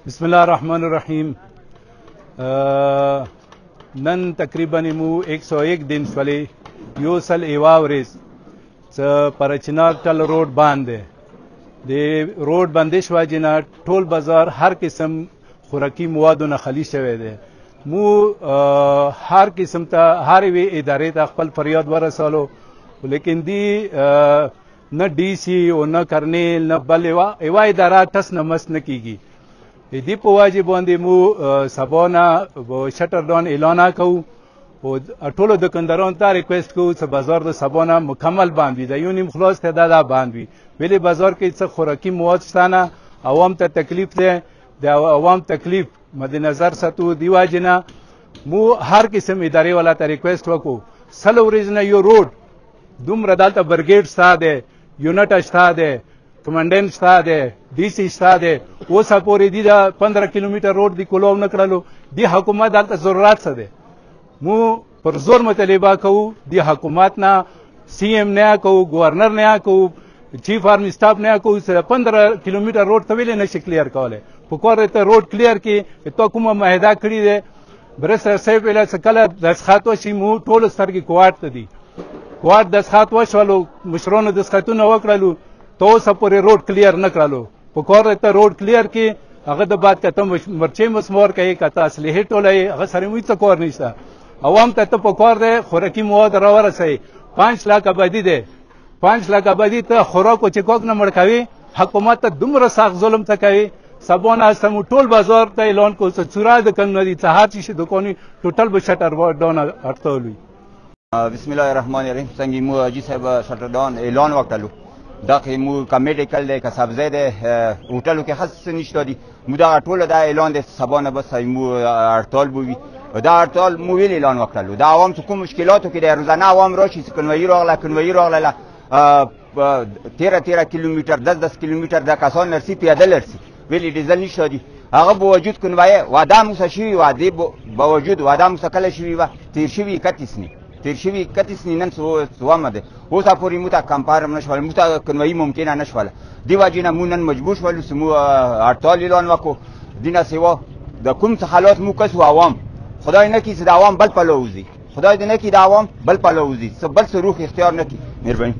بسم الله الرحمن الرحیم. نن تقریبا مو 101 دن شولې یو سل ایوا ورځ څه پر چنارټل روډ باندې د روډ باندې شو جنا ټول بازار هر قسم خوراکي موادونه خالی شوی دی. مو هر قسم ته هر وی ادارې ته خپل فریاد ورسولو، لیکن دی نه D C او نه کرنیل نه بل ایوا اداره ټس نه مس نه کیږي. دی په واجب باندې مو سبانا شټر ډاون اعلان کوو او ټولو دکاندارانو ته ریکوست کوو چې بازار د سبانا مکمل بند وي، د یو نیم خلاص تعداد بند وي. ویلې بازار کې څه خوراکي مواد شته نه، عوام ته تکلیف دی، د عوام تکلیف مد نظر ساتو. دی واجنه مو هر قسم ادارې والا ته ریکوست وکړو، سل ورځې نه یو روډ دومره دلته برګیډ شته دی، یونټ شته دی، کمانډنټ شته دی، D C شته دی. اوس پورې دی دا 15 کیلومتر روډ دی کولو نه کړلو. دی حکومت دلته ضرورت څه دی؟ مو پر زور مطالبه کوو دی حکومت نه، سی ایم نه کوو، گورنر نه کوو، چیف آرمی سټاف نه کوو. 15 کیلومتر روډ ته ویلې نشي کلیر کولای. په کور ته روډ کلیر کې ته کومه معاهده کړی دی؟ برسر صاحب ویل چې کله دسخط وشي مو ټول سترګې کوارټ ته دي، کوارټ دسخط وشولو، مشرانو دسخطونه وکړلو، ته اوس پورې روډ کلیر نه کړلو. په کور ته روډ کلیر کې هغه د بعد کته مرچې مسمور کوي، کته اصلي ټولې هغه سره موږ ته کور نشته. عوام ته په کور دی خوراکي مواد راورسوي. 5 लाख آبادی دی، 5 लाख آبادی ته خوراک او چکوک نه مړ کوي. حکومت ته دومره سخت ظلم ته کوي. سبانا سمو ټول بازار ته اعلان کو چې چورا د کم ندي څه هر شي دکاني ټوټل به شټر ډاون اړتولوي. بسم الله الرحمن الرحیم. څنګه مو اجي صاحب شټر ډاون اعلان وکړلو. دا که مو کمیډیکل دی که سبزی دی هوټلو کې هڅ نشته دي. مو دا ټول دا اعلان دی سبانه بس مو هړتال بوي. دا هړتال مو ویل اعلان وکړلو. دا عوام څه کوم مشکلاتو کې دی روزانه عوام راشي کنوي راغله 13 کیلومتر 10 کیلومتر دا کسان نرسي پیاده لرسي ویلي ډیزل نشته دي. هغه به وجود کنوي واده موسه شوي واده به وجود واده موسه کله شوي و تیر شوي 31 نن سوامه ده. اوس پورې مو ته کمپارم نشول، مو ته کنوي ممکنه نشول. دی واجنه مو نن مجبور شول سمو هړتال اعلان وکړو. دینه سیوا د کوم څه حالات مو کسو عوام خدای نه کی چې د عوام بل پلوزي، خدای دې نه کی د عوام بل پلوزي، بل څه روح اختیار نه کی. مهرباني.